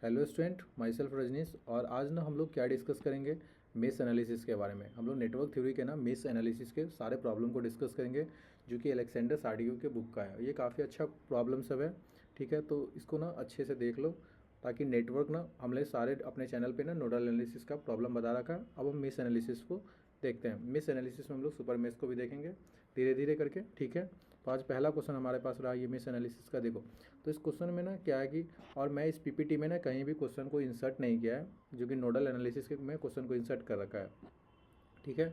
Hello student, my self Rajneesh. और आज ना हम लोग क्या डिस्कस करेंगे, मेश एनालिसिस के बारे में। हम लोग नेटवर्क थ्योरी के ना मेश एनालिसिस के सारे प्रॉब्लम को डिस्कस करेंगे, जो कि अलेक्जेंडर सार्डियो के बुक का है। ये काफ़ी अच्छा प्रॉब्लम सब है, ठीक है। तो इसको ना अच्छे से देख लो, ताकि नेटवर्क ना हमने सारे अपने चैनल पे ना नोडल एनालिसिस का प्रॉब्लम बता रखा है। अब हम मेश एनालिसिस को देखते हैं। मेश एनालिसिस में हम लोग सुपर मेश को भी देखेंगे धीरे धीरे करके, ठीक है। तो आज पहला क्वेश्चन हमारे पास रहा ये मेश एनालिसिस का। देखो, तो इस क्वेश्चन में ना क्या है कि, और मैं इस पीपीटी में ना कहीं भी क्वेश्चन को इंसर्ट नहीं किया है, जो कि नोडल एनालिसिस के में क्वेश्चन को इंसर्ट कर रखा है, ठीक है।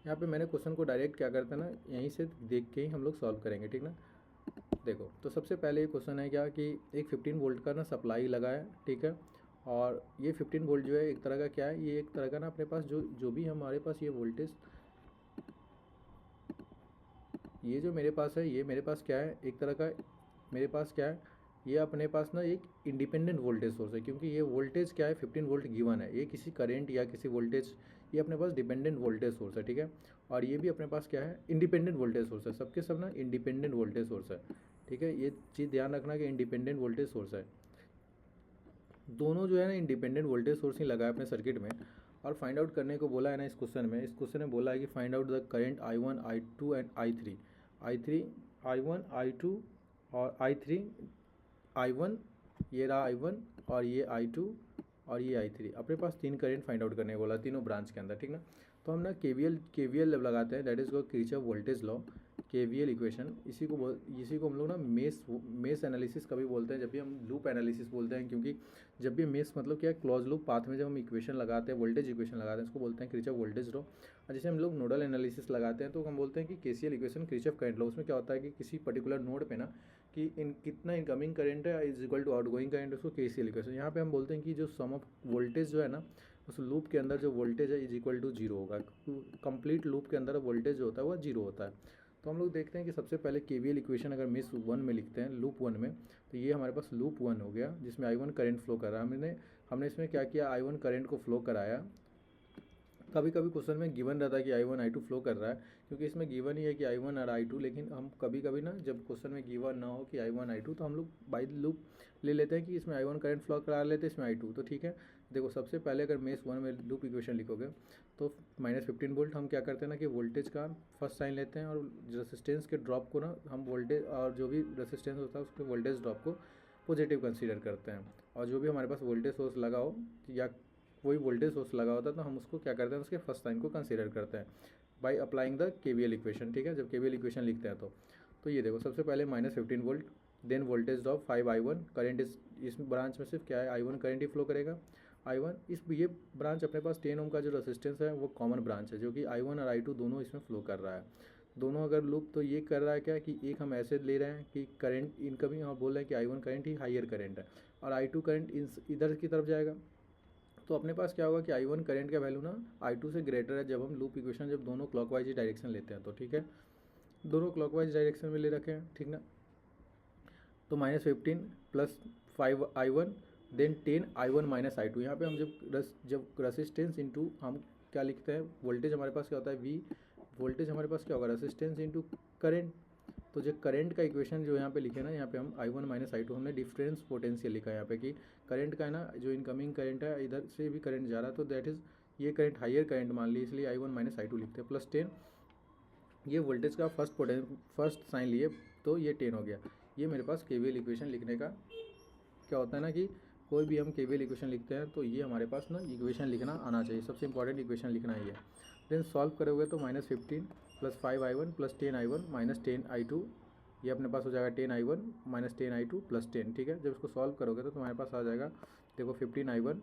यहाँ पे मैंने क्वेश्चन को डायरेक्ट क्या करते हैं ना, यहीं से देख के ही हम लोग सॉल्व करेंगे, ठीक ना। देखो, तो सबसे पहले ये क्वेश्चन है क्या कि एक 15 वोल्ट का ना सप्लाई लगा है, ठीक है। और ये 15 वोल्ट जो है एक तरह का क्या है, ये एक तरह का ना अपने पास जो जो भी हमारे पास ये वोल्टेज, ये जो मेरे पास है, ये मेरे पास क्या है, एक तरह का मेरे पास क्या है, ये अपने पास ना एक इंडिपेंडेंट वोल्टेज सोर्स है। क्योंकि ये वोल्टेज क्या है, 15 वोल्ट गिवन है, ये किसी करंट या किसी वोल्टेज, ये अपने पास डिपेंडेंट वोल्टेज सोर्स है, ठीक है। और ये भी अपने पास क्या है, इंडिपेंडेंट वोल्टेज सोर्स है। सबके सब ना इंडिपेंडेंट वोल्टेज सोर्स है, ठीक है। ये चीज़ ध्यान रखना कि इंडिपेंडेंट वोल्टेज सोर्स है। दोनों जो है ना इंडिपेंडेंट वोल्टेज सोर्स ही लगा है अपने सर्किट में। और फाइंड आउट करने को बोला है ना इस क्वेश्चन में। इस क्वेश्चन में बोला है कि find out the current I1 I2 and I3 I1 I2 और I3। I1, ये रहा I1, और ये I2 और ये I3। अपने पास तीन करंट फाइंड आउट करने को बोला तीनों ब्रांच के अंदर, ठीक ना। तो हम ना KVL लगाते हैं, दैट इज को Kirchhoff voltage law, KVL equation. इसी को हम लोग ना मेश एनालिसिस कभी बोलते हैं, जब भी हम लूप एनालिसिस बोलते हैं। क्योंकि जब भी मेश मतलब क्या है, क्लोज लूप पाथ में जब हम इक्वेशन लगाते हैं, वोल्टेज इक्वेशन लगाते हैं, उसको बोलते हैं किरचॉफ वोल्टेज लॉ। और जैसे हम लोग नोडल एनालिसिस लगाते हैं तो हम बोलते हैं कि KCL equation Kirchhoff current law. उसमें क्या होता है कि किसी पर्टिकुलर नोड पे ना कि कितना इनकमिंग करंट है is equal to outgoing current, उसको KCL इक्वेशन। यहाँ पे हम बोलते हैं कि जो सम ऑफ वोल्टेज जो है ना, उस लूप के अंदर जो वोल्टेज है इज इक्वल टू जीरो होगा। कंप्लीट लूप के अंदर वोल्टेज जो होता है वह जीरो होता है। तो हम लोग देखते हैं कि सबसे पहले KVL इक्वेशन अगर मेश 1 में लिखते हैं, लूप 1 में, तो ये हमारे पास लूप 1 हो गया, जिसमें I1 करंट फ्लो कर रहा है। हमने इसमें क्या किया, I1 करंट को फ्लो कराया। कभी कभी क्वेश्चन में गिवन रहता है कि I1 I2 फ्लो कर रहा है, क्योंकि इसमें गिवन ही है कि I1 और I2। लेकिन हम कभी कभी ना जब क्वेश्चन में गिवन ना हो कि I1 I2, तो हम लोग बाई लूप ले लेते हैं कि इसमें I1 करंट फ्लो करा लेते हैं, इसमें I2, तो ठीक है। देखो, सबसे पहले अगर मेश 1 में लूप इक्वेशन लिखोगे तो -15 वोल्ट हम क्या करते हैं ना कि वोल्टेज का फर्स्ट साइन लेते हैं, और रेसिस्टेंस के ड्रॉप को ना हम वोल्टेज, और जो भी रेसिस्टेंस होता है उसके वोल्टेज ड्रॉप को पॉजिटिव कंसीडर करते हैं। और जो भी हमारे पास वोल्टेज सोर्स लगा हो या कोई वोल्टेज सोर्स लगा होता है, तो हम उसको क्या करते हैं, उसके फर्स्ट साइन को कंसीडर करते हैं by applying the KVL equation, ठीक है। जब KVL इक्वेशन लिखते हैं तो ये देखो, सबसे पहले -15 volt, then voltage drop 5I1 current. इस ब्रांच में सिर्फ क्या है, I1 करंट ही फ्लो करेगा। I1 इस ये ब्रांच अपने पास 10 ओम का जो रेसिस्टेंस है वो कॉमन ब्रांच है, जो कि I1 और I2 दोनों इसमें फ्लो कर रहा है। दोनों अगर लूप, तो ये कर रहा है क्या कि एक हम ऐसे ले रहे हैं कि करंट इनकमिंग, हम बोल रहे हैं कि I1 करंट ही हाइयर करंट है, और I2 करंट इधर की तरफ जाएगा। तो अपने पास क्या होगा कि I1 करंट का वैल्यू ना I2 से ग्रेटर है, जब हम लूप इक्वेशन जब दोनों क्लॉकवाइज डायरेक्शन लेते हैं तो, ठीक है। दोनों क्लॉकवाइज डायरेक्शन में ले रखे हैं, ठीक ना। तो -15 plus 5I1, then 10I1 -I2। यहाँ पे हम जब रेसिस्टेंस इंटू हम क्या लिखते हैं, वोल्टेज हमारे पास क्या होता है V, वोल्टेज हमारे पास क्या होगा, रेसिस्टेंस इंटू करंट। तो जो करंट का इक्वेशन जो यहाँ पे लिखे ना, यहाँ पे हम I1 -I2 हमने डिफरेंस पोटेंशियल लिखा है यहाँ पे कि करंट का है ना, जो इनकमिंग करंट है इधर से भी करंट जा रहा है, तो दैट इज़ ये करंट हाइयर करंट मान ली, इसलिए I1 -I2 लिखते हैं। प्लस 10, ये वोल्टेज का फर्स्ट साइन लिए, तो ये 10 हो गया। ये मेरे पास KVL इक्वेशन लिखने का क्या होता है ना कि कोई भी हम KVL इक्वेशन लिखते हैं तो ये हमारे पास ना इक्वेशन लिखना आना चाहिए, सबसे इंपॉर्टेंट इक्वेशन लिखना ही है। देन सॉल्व करोगे तो -15 plus 5I1 plus 10I1 minus 10I2, ये अपने पास हो जाएगा 10I1 माइनस 10I2 प्लस 10, ठीक है। जब इसको सॉल्व करोगे तो तुम्हारे पास आ जाएगा, देखो 15I1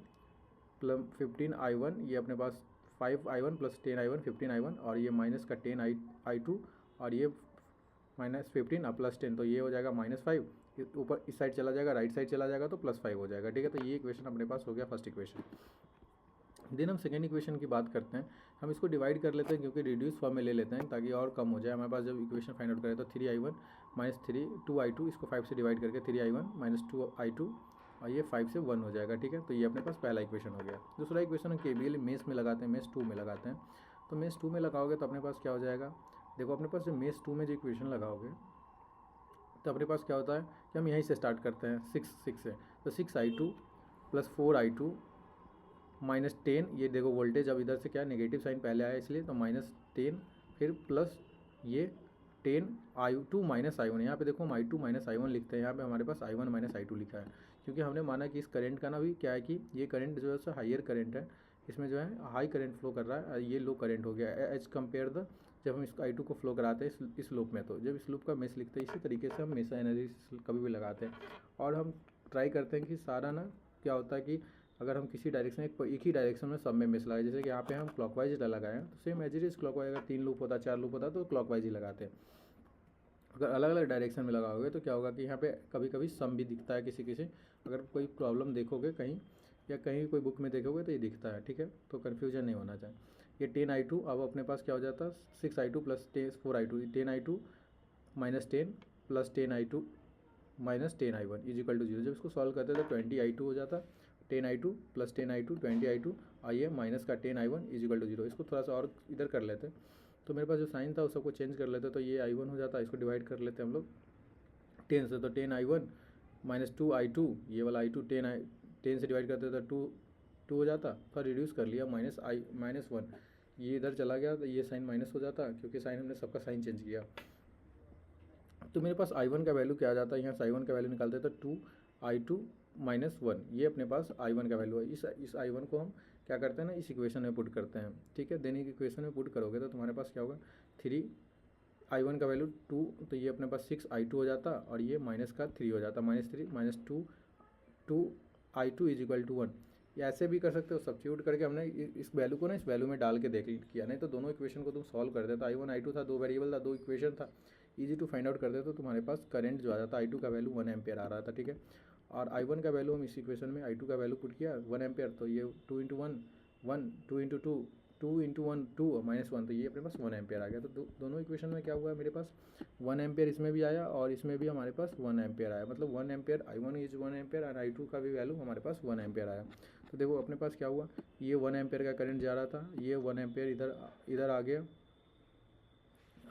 प्लस 15I1, ये अपने पास 5I1 प्लस 10I1 15I1, और ये माइनस का 10I2, और ये -15 और प्लस 10, तो ये हो जाएगा -5। ऊपर इस साइड चला जाएगा, राइट साइड चला जाएगा तो +5 हो जाएगा, ठीक है। तो ये इक्वेशन अपने पास हो गया फर्स्ट इक्वेशन। देन हम सेकेंड इक्वेशन की बात करते हैं। हम इसको डिवाइड कर लेते हैं, क्योंकि रिड्यूस फॉर्म में ले लेते हैं ताकि और कम हो जाए हमारे पास। जब इक्वेशन फाइंड आउट करें तो 3I1 माइनस 2I2, इसको 5 से डिवाइड करके 3I1 माइनस 2I2, और ये 5 से 1 हो जाएगा, ठीक है। तो ये अपने पास पहला इक्वेशन हो गया। दूसरा इक्वेशन हम KVL मेश में लगाते हैं, मेश 2 में लगाते हैं। तो मेश 2 में लगाओगे तो अपने पास क्या हो जाएगा, देखो अपने पास जो मेश 2 में जो इक्वेशन लगाओगे तो अपने पास क्या होता है कि हम यहीं से स्टार्ट करते हैं 6 से। तो 6I2 प्लस 4i2 माइनस 10, ये देखो वोल्टेज अब इधर से क्या नेगेटिव साइन पहले आया इसलिए, तो माइनस 10 फिर प्लस ये 10i2 माइनस i1। यहाँ पे देखो हम i2 माइनस i1 लिखते हैं, यहाँ पे हमारे पास i1 माइनस i2 लिखा है, क्योंकि हमने माना कि इस करंट का ना भी क्या है कि ये करंट जो है सो हाइयर करंट है, इसमें जो है हाई करंट फ्लो कर रहा है, ये लो करंट हो गया एज कम्पेयर द जब हम इसको i2 को फ्लो कराते हैं इस लूप में। तो जब इस लूप का मेश लिखते हैं इसी तरीके से हम मेशा एनालिसिस कभी भी लगाते हैं, और हम ट्राई करते हैं कि सारा ना क्या होता है कि अगर हम किसी डायरेक्शन एक ही डायरेक्शन में सब में मेश लगाए, जैसे कि यहाँ पे हम क्लॉकवाइज लगाए हैं तो same as it is clockwise, अगर 3 लूप होता 4 लूप होता तो क्लॉकवाइज ही लगाते हैं। अगर अलग अलग डायरेक्शन में लगाओगे तो क्या होगा कि यहाँ पे कभी कभी सम भी दिखता है किसी किसी, अगर कोई प्रॉब्लम देखोगे कहीं या कहीं कोई बुक में देखोगे तो ये दिखता है, ठीक है, तो कन्फ्यूजन नहीं होना चाहिए। ये 10i2 अब अपने पास क्या हो जाता है 6i2 plus 4i2, 10i2 minus 10 plus 10i2 minus 10i1 is equal to 0। जब इसको सॉल्व करते हैं तो 20i2 हो जाता, 10i2 प्लस 10i2 20i2 आइए माइनस का 10i1 इज इक्वल टू 0। इसको थोड़ा सा और इधर कर लेते हैं, तो मेरे पास जो साइन था उस सबको चेंज कर लेते, तो ये i1 हो जाता, इसको डिवाइड कर लेते हैं हम लोग 10 से, तो 10i1 माइनस 2i2, ये वाला i2 10 से डिवाइड करते तो 2 हो जाता, फिर रिड्यूस कर लिया माइनस 1, ये इधर चला गया तो ये साइन माइनस हो जाता, क्योंकि साइन हमने सबका साइन चेंज किया। तो मेरे पास i1 का वैल्यू क्या आ जाता है, यहाँ से i1 का वैल्यू निकालते तो 2i2 माइनस 1, ये अपने पास i1 का वैल्यू है। इस i1 को हम क्या करते हैं ना इस इक्वेशन में पुट करते हैं, ठीक है, देने की इक्वेशन में पुट करोगे तो तुम्हारे पास क्या होगा 3i1 का वैल्यू 2, तो ये अपने पास 6i2 हो जाता, और ये माइनस का 3 हो जाता, minus 3 minus 2i2 is equal to 1। या ऐसे भी कर सकते हो, सब्स्टिट्यूट करके हमने इस वैल्यू को ना इस वैल्यू में डाल के देख किया, नहीं तो दोनों इक्वेशन को तुम सॉल्व कर देते, तो i1 i2 था, दो वेरिएबल था, दो इक्वेशन था, इजी टू फाइंड आउट कर देते तो तुम्हारे पास करंट जो आ जाता i2 का वैल्यू 1 एम्पियर आ रहा था, ठीक है, और i1 का वैल्यू हम इस इक्वेशन में i2 का वैल्यू पुट किया 1 एम्पियर, तो ये 2 इंटू 1 1 2 इंटू 2 2 इंटू 1 2 माइनस 1, तो ये अपने पास 1 एम्पियर आ गया। तो दोनों इक्वेशन में क्या हुआ है मेरे पास 1 एम्पियर इसमें भी आया और इसमें भी हमारे पास 1 एम्पियर आया, मतलब 1 एम्पियर i1 इज 1 एम्पियर और i2 का भी वैल्यू हमारे पास 1 एम्पियर आया। तो देखो अपने पास क्या हुआ, ये 1 एम्पियर का करंट जा रहा था, ये 1 एम्पियर इधर आ गया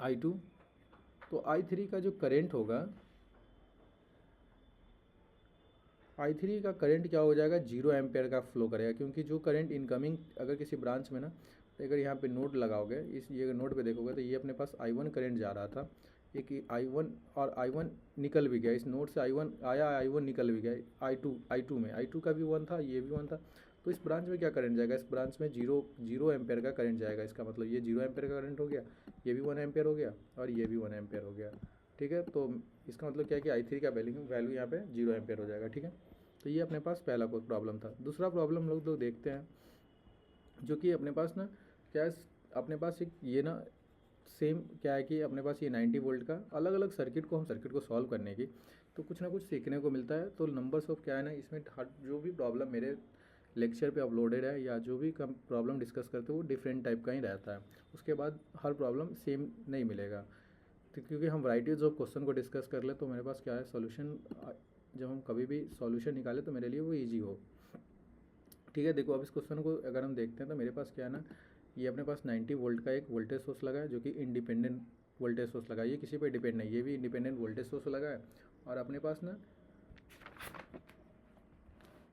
i2, तो i3 का जो करंट होगा i3 का करंट क्या हो जाएगा 0 एम्पेयर का फ्लो करेगा, क्योंकि जो करंट इनकमिंग अगर किसी ब्रांच में ना, अगर यहाँ पे नोड लगाओगे इस ये नोड पे देखोगे तो ये अपने पास i1 करंट जा रहा था, एक i1 और i1 निकल भी गया इस नोड से, i1 आया i1 निकल भी गया i2 में, i2 का भी 1 था ये भी 1 था, तो इस ब्रांच में क्या करंट जाएगा, इस ब्रांच में जीरो एम्पेयर का करंट जाएगा, इसका मतलब ये 0 एम्पेयर का करंट हो गया, ये भी 1 एम्पेयर हो गया और ये भी 1 एम्पेयर हो गया, ठीक है। तो इसका मतलब क्या है कि i3 का वैल्यू यहाँ पे 0 एम्पेयर हो जाएगा, ठीक है। तो ये अपने पास पहला कोई प्रॉब्लम था। दूसरा प्रॉब्लम लोग देखते हैं जो कि अपने पास ना क्या है, अपने पास एक ये ना सेम क्या है कि अपने पास ये 90 वोल्ट का अलग अलग सर्किट को सॉल्व करने की तो कुछ ना कुछ सीखने को मिलता है। तो नंबर्स ऑफ क्या है ना इसमें जो भी प्रॉब्लम मेरे लेक्चर पे अपलोडेड है या जो भी कम प्रॉब्लम डिस्कस करते हो वो डिफरेंट टाइप का ही रहता है, उसके बाद हर प्रॉब्लम सेम नहीं मिलेगा। तो क्योंकि हम वैराइटीज़ ऑफ क्वेश्चन को डिस्कस कर ले तो मेरे पास क्या है सॉल्यूशन, जब हम कभी भी सॉल्यूशन निकाले तो मेरे लिए वो इजी हो, ठीक है। देखो अब इस क्वेश्चन को अगर हम देखते हैं तो मेरे पास क्या है ना, ये अपने पास 90 वोल्ट का एक वोल्टेज सोर्स लगा है जो कि इंडिपेंडेंट वोल्टेज सोर्स लगा है, ये किसी पे डिपेंड नहीं, ये भी इंडिपेंडेंट वोल्टेज सोर्स लगा है। और अपने पास ना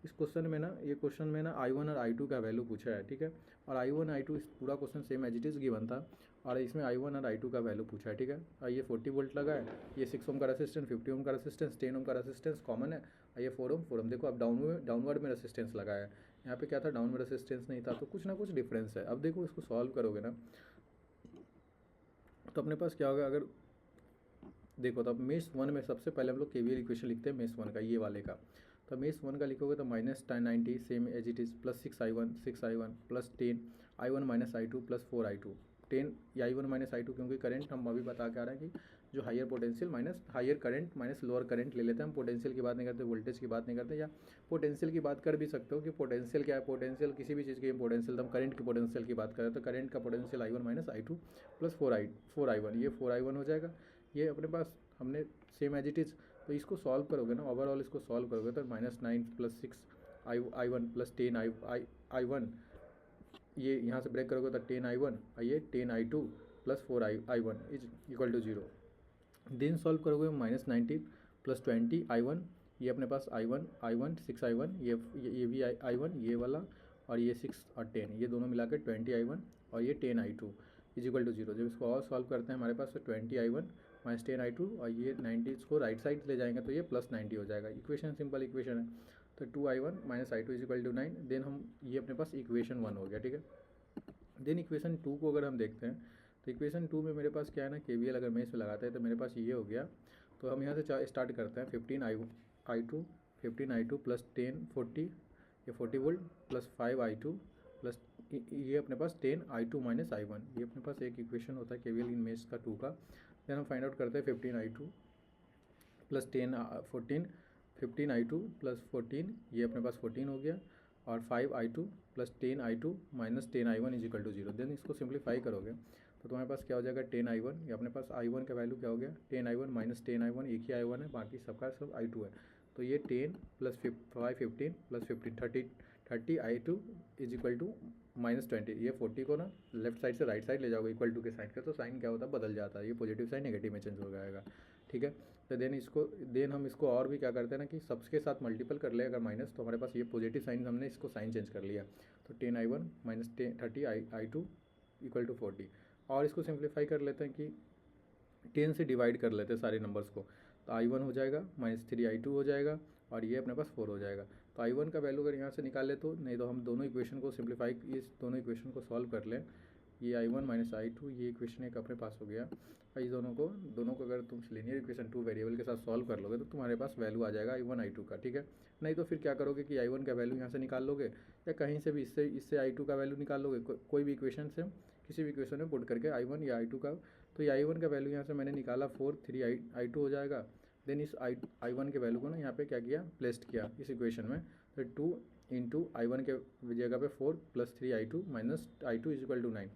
इस क्वेश्चन में ना ये क्वेश्चन में ना i1 और i2 का वैल्यू पूछा है, ठीक है, और i1 i2 इस पूरा question same as it is given था और इसमें i1 और i2 का वैल्यू पूछा है, ठीक है। और ये 40 वोल्ट लगा है, ये 6 ओम का रेसिस्टेंस, 50 ओम का रेसिस्टेंस, 10 ओम का रेसिस्टेंस कॉमन है, और ये 4 ओम देखो अब डाउनवर्ड में रेसिस्टेंस लगा है, यहाँ पे क्या था डाउनवर्ड रेसिस्टेंस नहीं था, तो कुछ ना कुछ डिफरेंस है। अब देखो इसको सॉल्व करोगे ना तो अपने पास क्या होगा, अगर देखो तो अब मेश 1 में सबसे पहले हम लोग केवीएल इक्वेशन लिखते हैं मेश 1 का, ये वाले का, तो मेश 1 का लिखोगे तो minus 90 same as it is plus 6i1 plus 10i1 minus i2 plus 4i2, 10 या i1 माइनस i2 क्योंकि करंट हम अभी बता के आ रहे हैं कि जो higher potential minus higher current minus lower current ले लेते हैं, हम पोटेंशियल की बात नहीं करते, वोल्टेज की बात नहीं करते, या पोटेंशियल की बात कर भी सकते हो कि पोटेंशियल क्या है, पोटेंशियल किसी भी चीज़ की पोटेंशियल, तो हम करंट की पोटेंशियल की बात करें तो करंट का potential i1 minus i2 plus 4i1, ये 4i1 हो जाएगा, ये अपने पास हमने सेम एज इट इज़। तो इसको सॉल्व करोगे ना ओवरऑल इसको सॉल्व करोगे तो -9 प्लस 6i1 प्लस 10i1, ये यहाँ से ब्रेक करोगे तो 10i1 और ये 10i2 plus 4i1 is equal to 0। Then solve करोगे -19 प्लस 20i1 ये अपने पास I1 6I1, ये भी I1 ये वाला, और ये 6 और 10, ये दोनों मिला के 20I1 और ये 10I2 इज इक्वल टू 0। जब इसको और सॉल्व करते हैं हमारे पास 20I1 माइनस 10I2 और ये 90 इसको राइट साइड ले जाएंगे तो ये प्लस 90 हो जाएगा। इक्वेशन सिंपल इक्वेशन है। तो 2I1 minus I2 is equal to 9। Then हम ये अपने पास इक्वेशन 1 हो गया, ठीक है। देन इक्वेशन 2 को अगर हम देखते हैं तो इक्वेशन 2 में मेरे पास क्या है ना, KVL अगर मैं इसमें लगाते हैं तो मेरे पास ये हो गया। तो हम यहाँ से स्टार्ट करते हैं 15I2 प्लस 10 40, ये 40 वोल्ट प्लस 5I2 प्लस ये अपने पास 10I2 माइनस I1, ये अपने पास एक इक्वेशन होता है KVL इन मेष का 2 का। देन हम फाइंड आउट करते हैं 15I2 प्लस 15I2 प्लस 14, ये अपने पास 14 हो गया, और 5I2 plus 10I2 minus 10I1 is equal to 0। Then इसको सिंप्लीफाई करोगे तो तुम्हारे पास क्या हो जाएगा 10I1, ये अपने पास I1 का वैल्यू क्या हो गया 10I1 माइनस 10I1, एक ही I1 है, बाकी सबका सब I2 है। तो ये 10 plus 5 15 plus 15 30I2 is equal to minus 20। ये 40 को ना लेफ्ट साइड से राइट साइड ले जाओगे इक्वल टू के साइन का, तो साइन क्या होता है बदल जाता है, ये पॉजिटिव साइन नेगेटिव में चेंज हो जाएगा, ठीक है। तो देन हम इसको और भी क्या करते हैं ना कि सबके साथ मल्टीपल कर ले अगर माइनस, तो हमारे पास ये पॉजिटिव साइन, हमने इसको साइन चेंज कर लिया। तो 10I1 minus 30I2 equal to 40। और इसको सिंप्लीफाई कर लेते हैं कि 10 से डिवाइड कर लेते हैं सारे नंबर्स को, तो I1 हो जाएगा माइनस 3I2 हो जाएगा, और ये अपने पास 4 हो जाएगा। तो I1 का वैल्यू अगर यहाँ से निकाल ले तो, नहीं तो हम दोनों इक्वेशन को सिंप्लीफाई, इस दोनों इक्वेशन को सॉल्व कर लें। ये I1 माइनस I2, ये इक्वेशन एक अपने पास हो गया। और इस दोनों को अगर तुम लीनियर इक्वेशन 2 वेरिएबल के साथ सॉल्व कर लोगे तो तुम्हारे पास वैल्यू आ जाएगा I1 I2 का, ठीक है। नहीं तो फिर क्या करोगे कि I1 का वैल्यू यहाँ से निकाल लोगे, या कहीं से भी इससे I2 का वैल्यू निकाल लोगे, कोई भी इक्वेशन से, किसी भी इक्वेशन में पुट करके I1 या I2 का। तो ये I1 का वैल्यू यहाँ से मैंने निकाला 4 3I2 हो जाएगा। देन इस I1 के वैल्यू को ना यहाँ पे क्या किया, प्लेस्ड किया इस इक्वेशन में। तो 2 इंटू I1 के जगह पे 4 plus 3I2 minus I2 is equal to 9।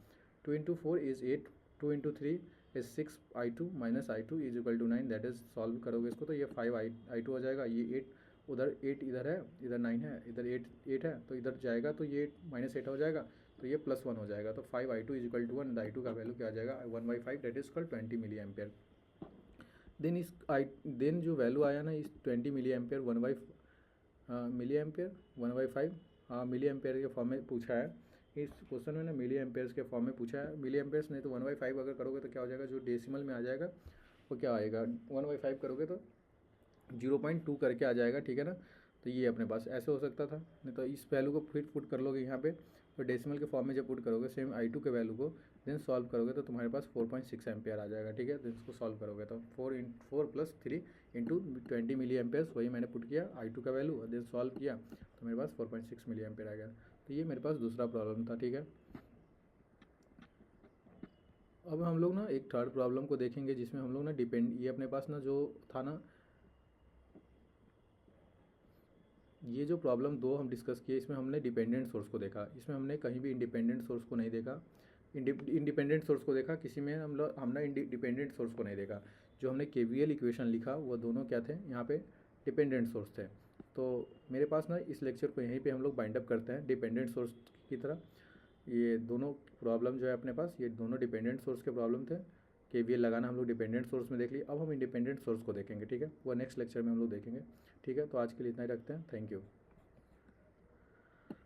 2 into 4 is 8, 2 into 3 is 6I2 minus I2 is equal to 9। That is solve करोगे इसको तो ये 5I2 हो जाएगा। ये 8 उधर 8 इधर है, इधर 9 है, इधर 8 है, तो इधर जाएगा तो ये माइनस 8 हो जाएगा, तो ये प्लस 1 हो जाएगा। तो 5I2 is equal to 1, I2 का वैल्यू क्या आ जाएगा 1/5, that is called 20 milli ampere. Then जो वैल्यू आया ना इस 20 मिली एम्पेयर 1/5 मिली एम्पेयर के फॉर्म में पूछा है इस क्वेश्चन में ना, मिली एम्पेयर्स के फॉर्म में पूछा है। मिली एम्पेयर्स नहीं तो 1/5 अगर करोगे तो क्या हो जाएगा, जो डेसिमल में आ जाएगा वो क्या आएगा, 1/5 करोगे तो 0.2 करके आ जाएगा, ठीक है ना। तो ये अपने पास ऐसे हो सकता था, नहीं तो इस वैल्यू को फिर पुट कर लोगे यहाँ पे, तो डेसिमल के फॉर्म में जब पुट करोगे सेम I2 के वैल्यू को, देन सॉल्व करोगे तो तुम्हारे पास 4.6 एम्पेयर आ जाएगा, ठीक है। तो इसको सॉल्व करोगे तो 4 प्लस 3 इंटू 20 मिली एम्पेयर्स, वही मैंने पुट किया I2 का वैल्यू, देन सॉल्व किया तो मेरे पास 4.6 मिली एम्पेयर आ गया। तो ये मेरे पास दूसरा प्रॉब्लम था, ठीक है। अब हम लोग ना एक थर्ड प्रॉब्लम को देखेंगे जिसमें हम लोग ना ये अपने पास ना जो था ना, ये जो प्रॉब्लम 2 हम डिस्कस किए इसमें हमने डिपेंडेंट सोर्स को देखा, इसमें हमने कहीं भी इंडिपेंडेंट सोर्स को नहीं देखा। इंडिपेंडेंट सोर्स को देखा, किसी में हमने डिपेंडेंट सोर्स को नहीं देखा। जो हमने KVL इक्वेशन लिखा वो दोनों क्या थे, यहाँ पे डिपेंडेंट सोर्स थे। तो मेरे पास ना इस लेक्चर को यहीं पे हम लोग बाइंड अप करते हैं डिपेंडेंट सोर्स की तरह। ये दोनों प्रॉब्लम जो है अपने पास, ये दोनों डिपेंडेंट सोर्स के प्रॉब्लम थे। KVL लगाना हम लोग डिपेंडेंट सोर्स में देख लिए, अब हम इंडिपेंडेंट सोर्स को देखेंगे, ठीक है। वो नेक्स्ट लेक्चर में हम लोग देखेंगे, ठीक है। तो आज के लिए इतना ही रखते हैं, थैंक यू।